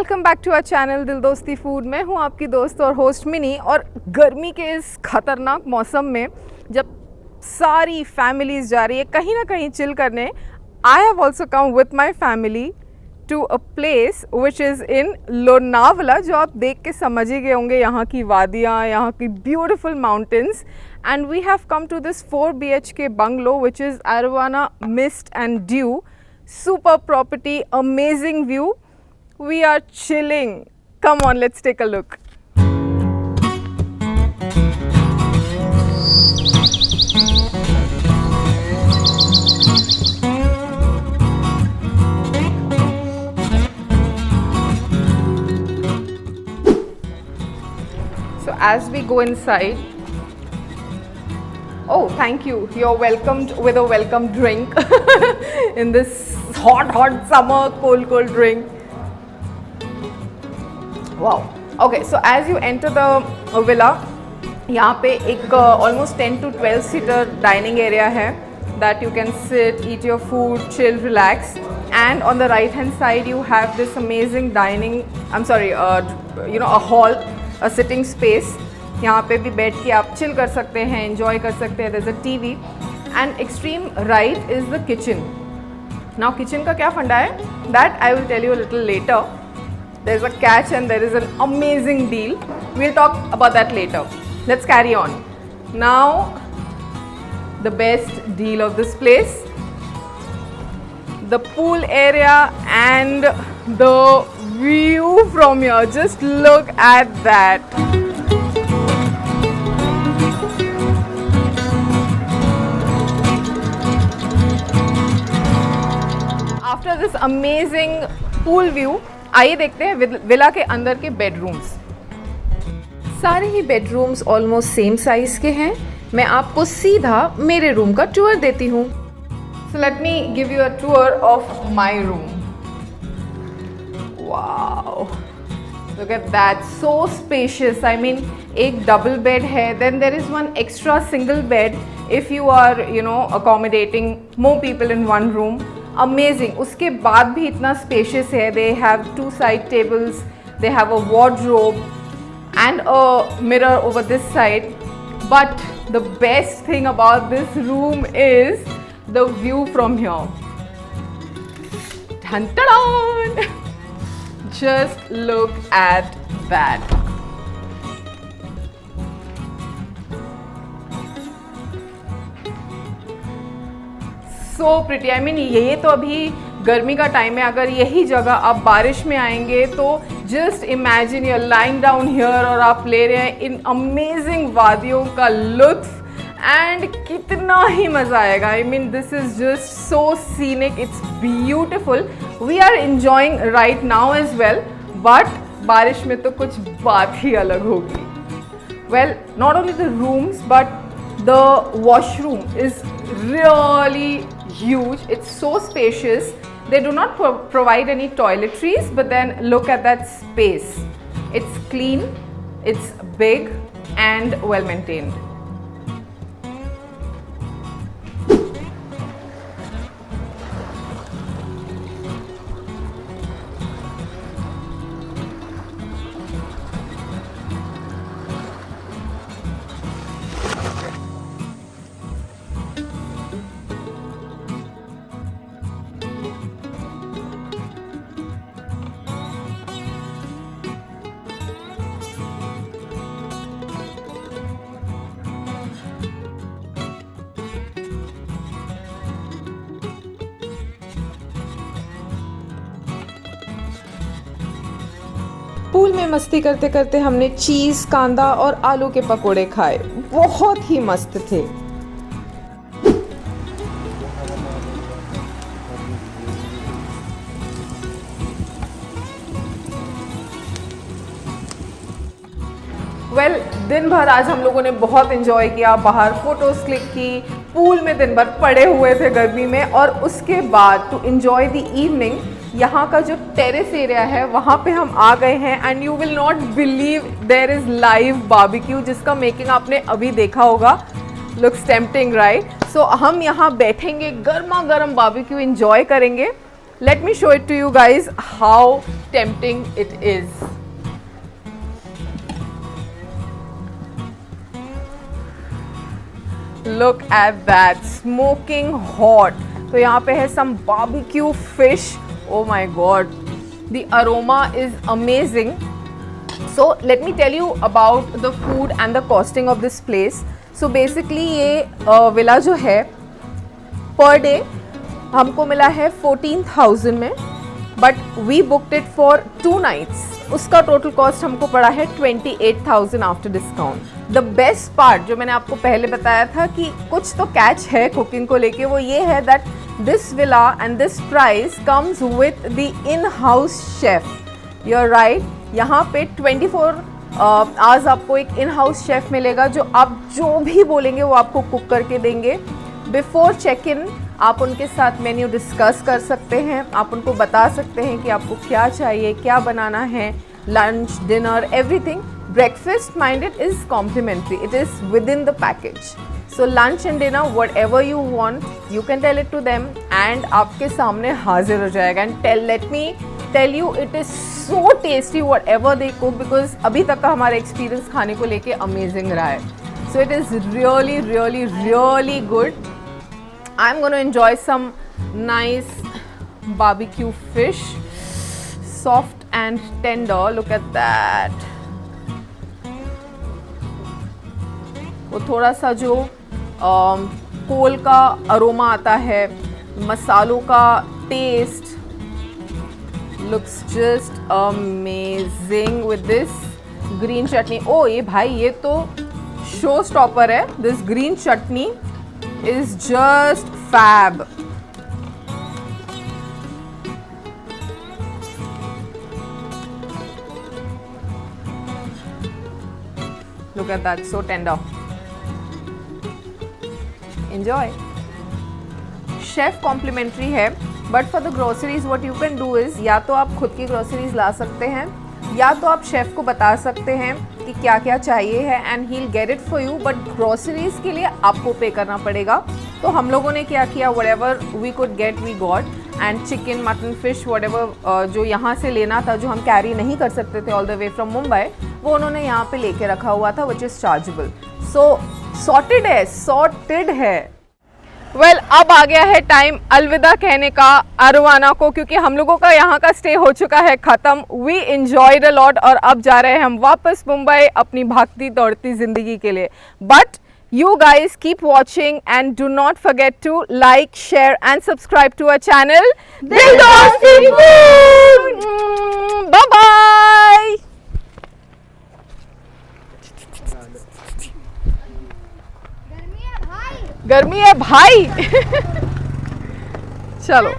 Welcome back to our channel Dil Dosti food. मैं हूं आपकी दोस्त और होस्ट मिनी। और गर्मी के इस खतरनाक मौसम में जब सारी फैमिलीज जा रही है कहीं ना कहीं चिल करने, I have also come with my family to a place which is in Lonavala, जो आप देख के समझ ही गए होंगे यहाँ की वादियाँ, यहाँ की beautiful mountains. And we have come to this 4 BHK bungalow which is Arowana Mist and Dew. Super property, amazing view. We are chilling. Come on, let's take a look. So as we go inside, oh thank you, you're welcomed with a welcome drink in this hot summer cold drink. Wow. Okay, so as you enter the villa, यहाँ पे एक almost 10 to 12 seater dining area है that you can sit, eat your food, chill, relax. And on the right hand side you have this amazing dining, a hall, a sitting space. यहाँ पे भी बैठ के आप chill कर सकते हैं, enjoy कर सकते हैं. There's a TV. And extreme right is the kitchen. Now kitchen का क्या फंडा है? That I will tell you a little later. There's a catch and there is an amazing deal. We'll talk about that later. Let's carry on. Now, the best deal of this place. The pool area and the view from here. Just look at that. After this amazing pool view, आइए देखते हैं villa के अंदर के bedrooms. सारे ही bedrooms almost same size के हैं। मैं आपको सीधा मेरे रूम का टूर देती हूँ। So let me give you a tour of my room. Wow, look at that, so spacious. I mean एक डबल बेड है, then there is one extra single bed if you are accommodating more people in one room. Amazing. उसके बाद भी इतना spacious है। They have 2 side tables, they have a wardrobe and a mirror over this side. But the best thing about this room is the view from here. Dun, dun, dun. Just look at that. So pretty. I mean, ये तो अभी गर्मी का time है। अगर यही जगह आप बारिश में आएंगे तो just imagine your lying down here और आप ले रहे हैं इन अमेजिंग वादियों का लुत्फ एंड कितना ही मज़ा आएगा। I mean this is just so scenic, it's beautiful. We are enjoying right now as well, but बारिश में तो कुछ बात ही अलग होगी। Well, not only the rooms but the washroom is really huge. It's so spacious. They do not provide any toiletries, but then look at that space. It's clean, it's big and well maintained. Pool में मस्ती करते करते हमने चीज़, कांदा और आलू के पकोड़े खाए। बहुत ही मस्त थे। वेल, दिन भर आज हम लोगों ने बहुत एंजॉय किया। बाहर फोटोज क्लिक की, पूल में दिन भर पड़े हुए थे गर्मी में। और उसके बाद टू एंजॉय द इवनिंग, यहाँ का जो टेरेस एरिया है वहाँ पे हम आ गए हैं। And you will not believe there is live barbecue, जिसका मेकिंग आपने अभी देखा होगा। Looks tempting, right? सो हम यहाँ बैठेंगे, गर्मा गर्म बारबेक्यू एंजॉय करेंगे। Let me show it to you guys how tempting it is. Look at that, smoking hot. तो यहाँ पे है some barbecue fish. Oh my god, the aroma is amazing. So let me tell you about the food and the costing of this place. So basically ये villa जो है per day हमको मिला है 14,000 में, but we booked it for 2 nights. उसका total cost हमको पड़ा है 28,000 after discount. The best part जो मैंने आपको पहले बताया था कि कुछ तो कैच है कुकिंग को लेके, वो ये है that this villa and this price comes with the in house chef. You are right. यहाँ पे 24 आवर्स आपको एक इन हाउस शेफ मिलेगा जो आप जो भी बोलेंगे वो आपको कुक करके देंगे. बिफोर चेक इन आप उनके साथ मेन्यू डिस्कस कर सकते हैं. आप उनको बता सकते हैं कि आपको क्या चाहिए, क्या बनाना है, lunch, dinner, everything. Breakfast minded is complimentary. It is within the package. So lunch and dinner, whatever you want, you can tell it to them and आपके सामने हाजिर हो जाएगा. And let me tell you, it is so tasty whatever they cook, because अभी तक का हमारा experience खाने को लेके अमेजिंग रहा है. So it is really, really, really good. I'm going to enjoy some nice barbecue fish, soft and tender. Look at that. वो थोड़ा सा जो कोल का अरोमा आता है, मसालों का taste, looks just amazing with this green chutney. ओ ये भाई ये तो शो स्टॉपर है. This green chutney is just fab. Look at that, so tender. Enjoy. Chef complimentary है, but for the groceries what you can do is, या तो आप खुद की ग्रोसरीज ला सकते हैं या तो आप शेफ़ को बता सकते हैं कि क्या क्या चाहिए है and he will get it for you. But groceries के लिए आपको पे करना पड़ेगा. तो हम लोगों ने क्या किया, whatever we could get we got. And chicken, mutton, fish, whatever जो यहाँ से लेना था, जो हम कैरी नहीं कर सकते थे all the way from Mumbai, वो उन्होंने यहाँ पे लेके रखा हुआ था, which is chargeable. So sorted है. वेल अब आ गया है टाइम अलविदा कहने का अरवाना को, क्योंकि हम लोगों का यहाँ का स्टे हो चुका है ख़त्म. वी एंजॉयड अ लॉट और अब जा रहे हैं हम वापस मुंबई अपनी भागती दौड़ती ज़िंदगी के लिए. But you guys keep watching and do not forget to like, share and subscribe to our channel Dil Dosti Food. Bye bye. गर्मी है भाई. चलो.